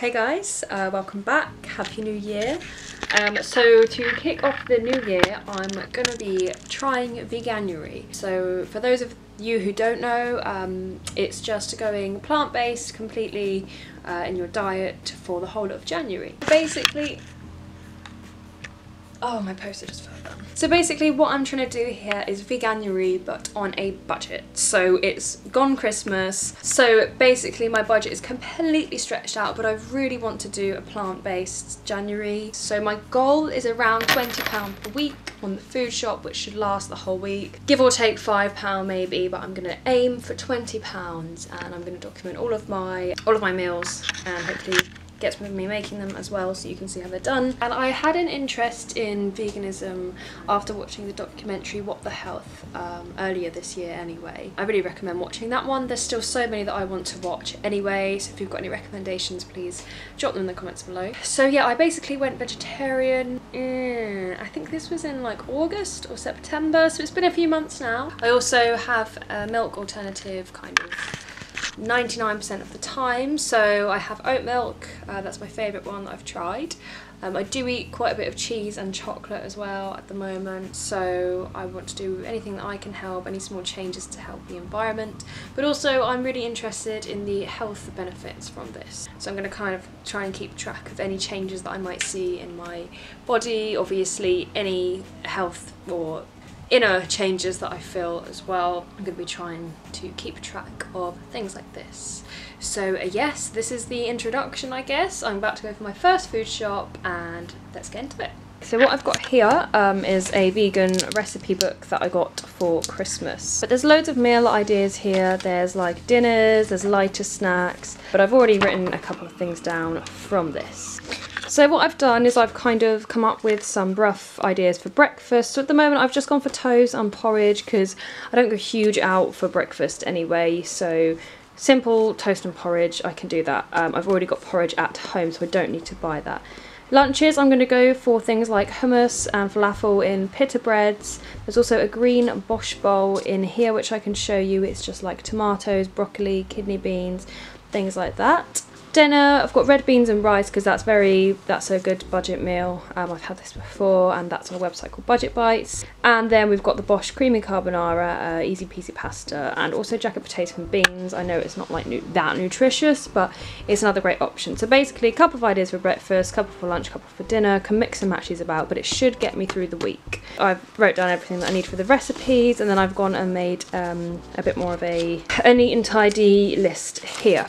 Hey guys, welcome back. Happy New Year. So to kick off the new year, I'm going to be trying veganuary. So for those of you who don't know, it's just going plant-based completely in your diet for the whole of January. Basically, oh, my poster just fell down. So basically what I'm trying to do here is veganuary but on a budget. So it's gone Christmas. So basically my budget is completely stretched out, but I really want to do a plant-based January. So my goal is around £20 per week on the food shop, which should last the whole week. Give or take £5 maybe, but I'm gonna aim for £20 and I'm gonna document all of my meals and hopefully gets with me making them as well, so you can see how they're done. And I had an interest in veganism after watching the documentary What the Health earlier this year anyway. I really recommend watching that one. There's still so many that I want to watch anyway, so if you've got any recommendations, please drop them in the comments below. So yeah, I basically went vegetarian I think this was in like August or September, so it's been a few months now. I also have a milk alternative kind of 99% of the time, so I have oat milk, that's my favourite one that I've tried. I do eat quite a bit of cheese and chocolate as well at the moment, so I want to do anything that I can help, any small changes to help the environment, but also I'm really interested in the health benefits from this. So I'm going to kind of try and keep track of any changes that I might see in my body, obviously any health or inner changes that I feel as well. I'm going to be trying to keep track of things like this. So yes, this is the introduction, I guess. I'm about to go for my first food shop and let's get into it. So what I've got here is a vegan recipe book that I got for Christmas. But there's loads of meal ideas here. There's like dinners, there's lighter snacks, but I've already written a couple of things down from this. So what I've done is I've kind of come up with some rough ideas for breakfast. So at the moment I've just gone for toast and porridge because I don't go huge out for breakfast anyway. So simple toast and porridge, I can do that. I've already got porridge at home, so I don't need to buy that. Lunches, I'm going to go for things like hummus and falafel in pita breads. There's also a green borscht bowl in here which I can show you. It's just like tomatoes, broccoli, kidney beans, things like that. Dinner, I've got red beans and rice because that's a good budget meal. I've had this before and that's on a website called Budget Bites. And then we've got the borscht creamy carbonara, easy peasy pasta, and also jacket potato and beans. I know it's not like that nutritious, but it's another great option. So basically a couple of ideas for breakfast, a couple for lunch, a couple for dinner, can mix and match these about, but it should get me through the week. I've wrote down everything that I need for the recipes, and then I've gone and made a bit more of a neat and tidy list here.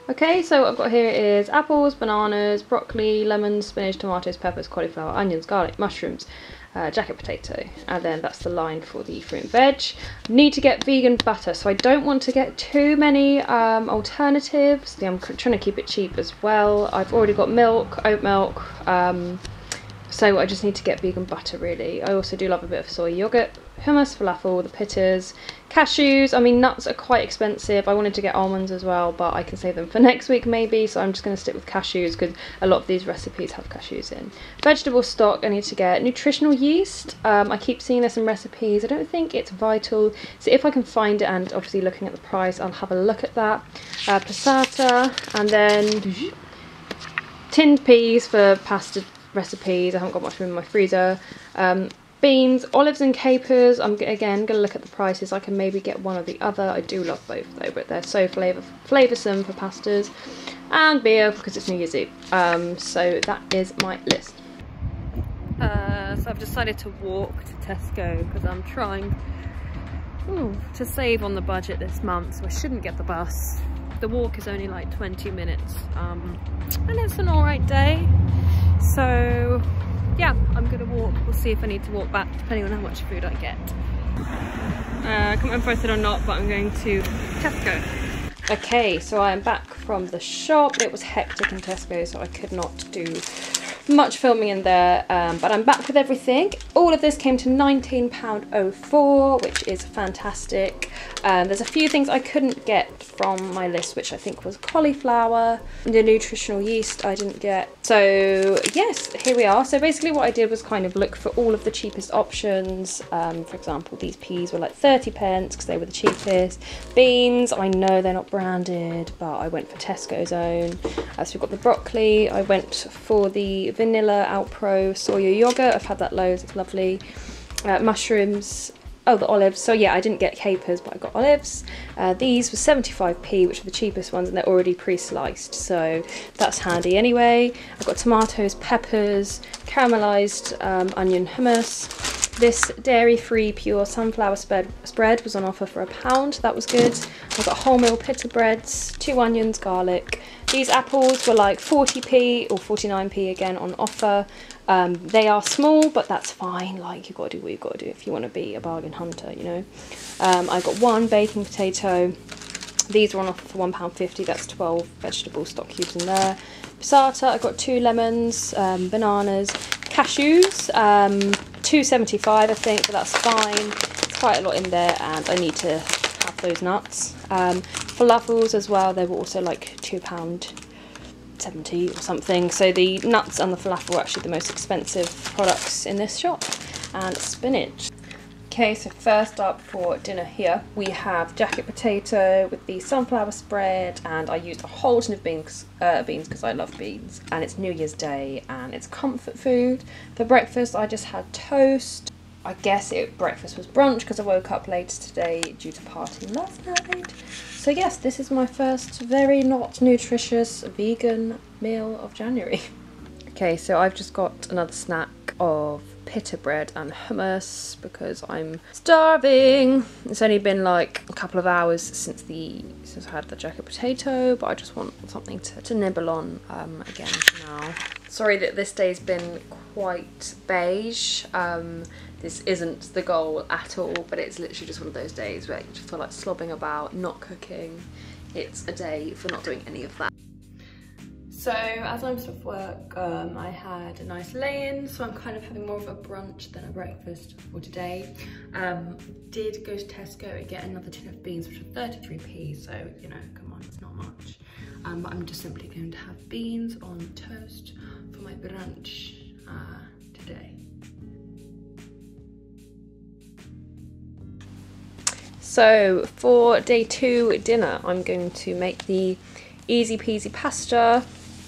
Okay, so what I've got here is apples, bananas, broccoli, lemons, spinach, tomatoes, peppers, cauliflower, onions, garlic, mushrooms, jacket potato, and then that's the line for the fruit and veg. Need to get vegan butter, so I don't want to get too many alternatives. I'm trying to keep it cheap as well. I've already got milk, oat milk, so I just need to get vegan butter really. I also do love a bit of soy yogurt, hummus, falafel, the pittas, cashews. I mean, nuts are quite expensive. I wanted to get almonds as well, but I can save them for next week maybe, so I'm just going to stick with cashews because a lot of these recipes have cashews in. Vegetable stock, I need to get nutritional yeast. I keep seeing this in recipes. I don't think it's vital, so if I can find it, and obviously looking at the price, I'll have a look at that. Passata, and then tinned peas for pasta recipes. I haven't got much room in my freezer. Beans, olives and capers. I'm again going to look at the prices. I can maybe get one or the other. I do love both though, but they're so flavoursome for pastas. And beer because it's New Year's Eve. So that is my list. So I've decided to walk to Tesco because I'm trying to save on the budget this month, so I shouldn't get the bus. The walk is only like 20 minutes and it's an alright day. So yeah, I'm gonna walk. We'll see if I need to walk back depending on how much food I get. I can't remember if I said or not, but I'm going to Tesco. Okay, so I am back from the shop. It was hectic in Tesco, so I could not do much filming in there, but I'm back with everything. All of this came to £19.04, which is fantastic. There's a few things I couldn't get from my list, which I think was cauliflower, the nutritional yeast I didn't get. So yes, here we are. So basically what I did was kind of look for all of the cheapest options. For example, these peas were like 30 pence because they were the cheapest. Beans, I know they're not branded, but I went for Tesco's own. So we've got the broccoli. I went for the vanilla Alpro soya yogurt. I've had that loads, it's lovely. Mushrooms, oh, the olives. So yeah, I didn't get capers, but I got olives. These were 75p, which are the cheapest ones, and they're already pre-sliced, so that's handy anyway. I've got tomatoes, peppers, caramelized onion hummus. This dairy-free pure sunflower spread was on offer for £1. That was good. I've got wholemeal pita breads, 2 onions, garlic. These apples were like 40p or 49p again on offer. They are small, but that's fine. Like, you've got to do what you've got to do if you want to be a bargain hunter, you know. I got 1 baking potato. These were on offer for £1.50. That's 12 vegetable stock cubes in there. Passata, I got 2 lemons, bananas, cashews, 2.75 I think, but that's fine. It's quite a lot in there, and I need to have those nuts. Falafels as well, they were also like £2.70 or something. So the nuts and the falafel were actually the most expensive products in this shop. And spinach. Okay, so first up for dinner here, we have jacket potato with the sunflower spread, and I used a whole ton of beans because I love beans, and it's New Year's Day and it's comfort food. For breakfast, I just had toast. I guess breakfast was brunch because I woke up late today due to partying last night. So yes, this is my first very not nutritious vegan meal of January. Okay, so I've just got another snack of pita bread and hummus because I'm starving. It's only been like a couple of hours since I had the jacket potato, but I just want something to nibble on again for now. Sorry that this day's been quite beige. This isn't the goal at all, but it's literally just one of those days where you just feel like slobbing about, not cooking. It's a day for not doing any of that. So as I'm off work, I had a nice lay-in, so I'm kind of having more of a brunch than a breakfast for today. Did go to Tesco and get another tin of beans, which are 33p, so you know, come on, it's not much. But I'm just simply going to have beans on toast for my brunch today. So for day 2 dinner, I'm going to make the easy peasy pasta,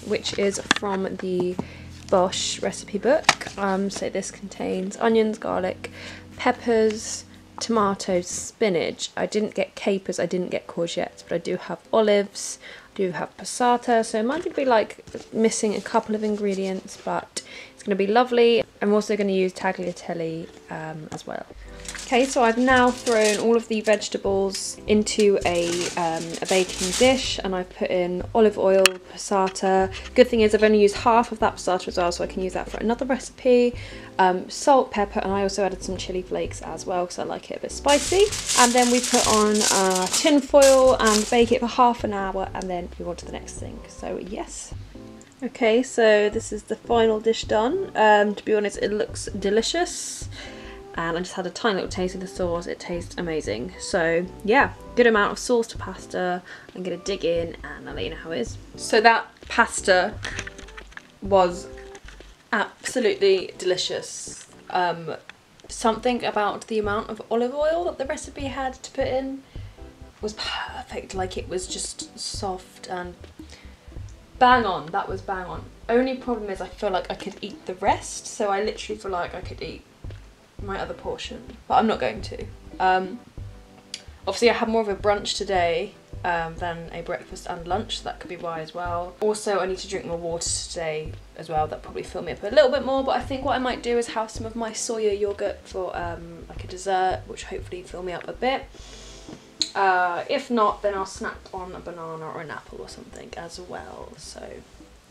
which is from the Bosch recipe book. So this contains onions, garlic, peppers, tomatoes, spinach. I didn't get capers, I didn't get courgettes, but I do have olives, I do have passata, so it might be like missing a couple of ingredients, but it's going to be lovely. I'm also going to use tagliatelle as well. Okay, so I've now thrown all of the vegetables into a baking dish, and I've put in olive oil, passata. Good thing is I've only used half of that passata as well, so I can use that for another recipe. Salt, pepper, and I also added some chili flakes as well because I like it a bit spicy. And then we put on tin foil and bake it for half an hour, and then move on to the next thing. So yes. Okay, so this is the final dish done. To be honest, it looks delicious. And I just had a tiny little taste of the sauce. It tastes amazing. So yeah, good amount of sauce to pasta. I'm gonna dig in and I'll let you know how it is. So that pasta was absolutely delicious. Something about the amount of olive oil that the recipe had to put in was perfect. Like, it was just soft and bang on. That was bang on. Only problem is I feel like I could eat the rest. So I literally feel like I could eat my other portion, but I'm not going to. Obviously I had more of a brunch today than a breakfast and lunch, so that could be why as well. Also, I need to drink more water today as well. That probably fill me up a little bit more, but I think what I might do is have some of my soya yogurt for like a dessert, which hopefully fill me up a bit. If not, then I'll snack on a banana or an apple or something as well. So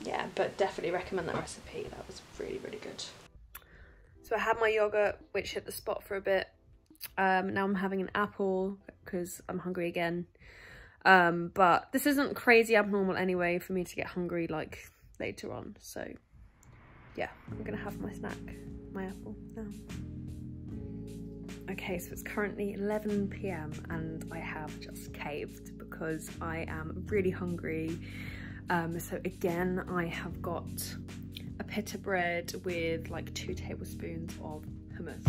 yeah, but definitely recommend that recipe. That was really, really good. So I had my yogurt, which hit the spot for a bit. Now I'm having an apple because I'm hungry again. But this isn't crazy abnormal anyway for me to get hungry like later on. So yeah, I'm gonna have my snack, my apple now. Okay, so it's currently 11 p.m. and I have just caved because I am really hungry. So again, I have got a pita bread with like 2 tablespoons of hummus.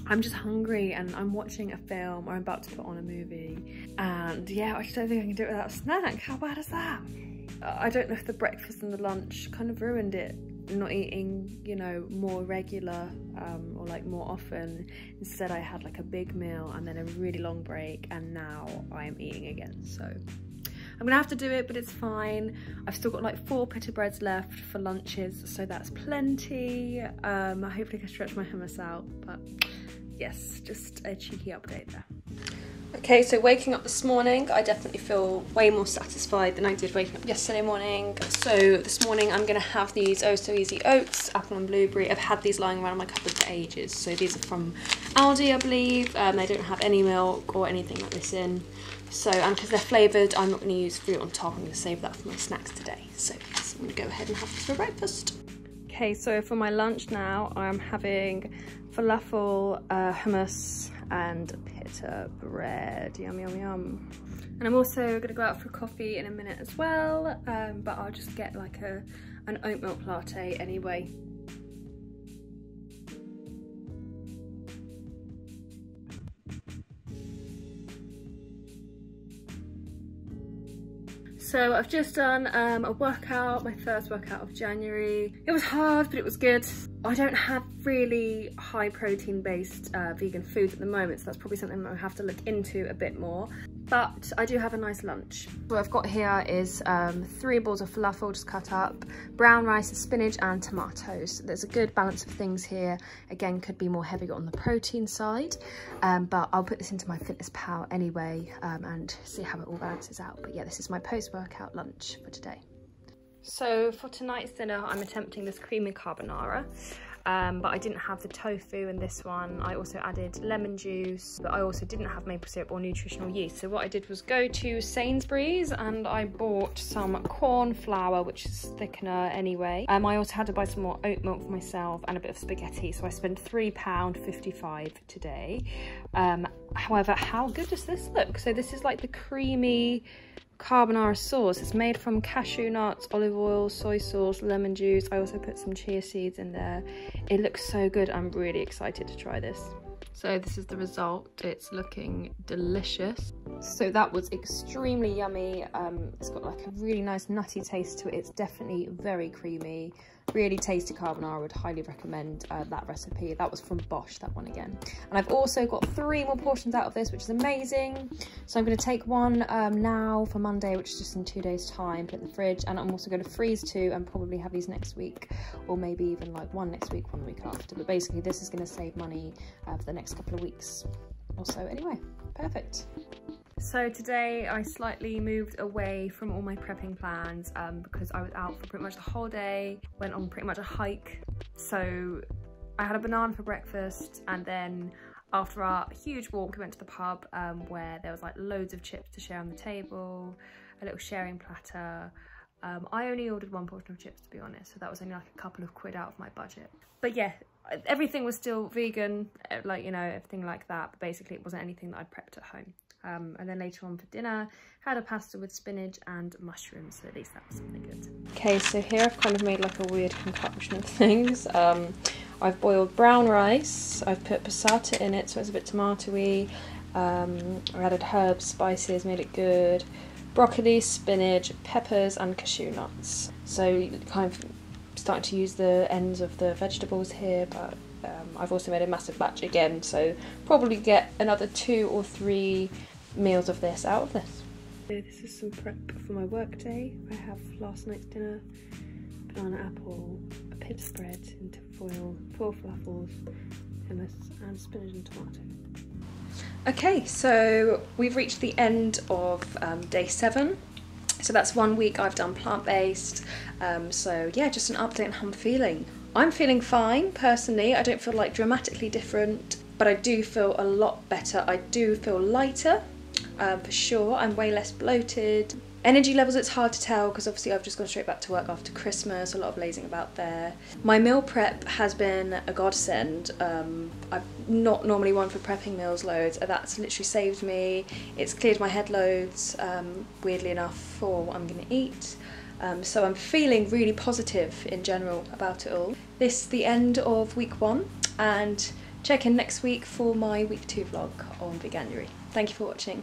I'm just hungry and I'm watching a film or I'm about to put on a movie, and yeah, I just don't think I can do it without a snack. How bad is that? I don't know if the breakfast and the lunch kind of ruined it, not eating, you know, more regular or like more often. Instead I had like a big meal and then a really long break, and now I am eating again. So I'm gonna have to do it, but it's fine. I've still got like 4 pita breads left for lunches, so that's plenty. Hopefully I can stretch my hummus out, but yes, just a cheeky update there. Okay, so waking up this morning, I definitely feel way more satisfied than I did waking up yesterday morning. So this morning I'm gonna have these Oh So Easy oats, apple and blueberry. I've had these lying around my cupboard for ages. So these are from Aldi, I believe. They don't have any milk or anything like this in. So, and because they're flavoured, I'm not gonna use fruit on top. I'm gonna save that for my snacks today. So yes, I'm gonna go ahead and have this for breakfast. Okay, so for my lunch now, I'm having falafel, hummus, and pita bread. Yum, yum, yum. And I'm also gonna go out for coffee in a minute as well, but I'll just get like an oat milk latte anyway. So I've just done a workout, my first workout of January. It was hard, but it was good. I don't have really high protein based vegan foods at the moment, so that's probably something that I'll have to look into a bit more. But I do have a nice lunch. What I've got here is 3 balls of falafel just cut up, brown rice, spinach and tomatoes. There's a good balance of things here. Again, could be more heavy on the protein side, but I'll put this into my Fitness Pal anyway and see how it all balances out. But yeah, this is my post-workout lunch for today. So for tonight's dinner, I'm attempting this creamy carbonara, but I didn't have the tofu in this one. I also added lemon juice, but I also didn't have maple syrup or nutritional yeast. So what I did was go to Sainsbury's and I bought some corn flour, which is thickener anyway. I also had to buy some more oat milk for myself and a bit of spaghetti. So I spent £3.55 today. However, how good does this look? So this is like the creamy carbonara sauce. It's made from cashew nuts, olive oil, soy sauce, lemon juice. I also put some chia seeds in there. It looks so good. I'm really excited to try this. So this is the result. It's looking delicious. So that was extremely yummy. It's got like a really nice nutty taste to it. It's definitely very creamy. Really tasty carbonara. I would highly recommend that recipe. That was from Bosch, that one again. And I've also got 3 more portions out of this, which is amazing. So I'm going to take one now for Monday, which is just in 2 days time, put it in the fridge, and I'm also going to freeze 2 and probably have these next week, or maybe even like 1 next week, 1 week after. But basically this is going to save money for the next couple of weeks or so. Anyway, perfect. So today I slightly moved away from all my prepping plans because I was out for pretty much the whole day, went on pretty much a hike. So I had a banana for breakfast, and then after our huge walk we went to the pub where there was like loads of chips to share on the table, a little sharing platter. I only ordered 1 portion of chips, to be honest, so that was only like a couple of quid out of my budget. But yeah, everything was still vegan, like, you know, everything like that, but basically it wasn't anything that I'd prepped at home. And then later on for dinner, had a pasta with spinach and mushrooms, so at least that was something good. Okay, so here I've kind of made like a weird concoction of things. I've boiled brown rice, I've put passata in it so it's a bit tomatoey, I added herbs, spices, made it good, broccoli, spinach, peppers and cashew nuts. So kind of starting to use the ends of the vegetables here, but I've also made a massive batch again, so probably get another 2 or 3 meals of this out of this. So this is some prep for my work day. I have last night's dinner, banana apple, a pita bread into foil, 4 falafels, hummus and spinach and tomato. Okay, so we've reached the end of day 7. So that's 1 week I've done plant-based. So yeah, just an update on how I'm feeling. I'm feeling fine, personally. I don't feel like dramatically different, but I do feel a lot better. I do feel lighter, for sure. I'm way less bloated. Energy levels, it's hard to tell because obviously I've just gone straight back to work after Christmas, a lot of lazing about there. My meal prep has been a godsend. I've not normally one for prepping meals loads, and that's literally saved me. It's cleared my head loads, weirdly enough, for what I'm going to eat. So I'm feeling really positive in general about it all. This is the end of week 1, and check in next week for my week 2 vlog on veganuary. Thank you for watching.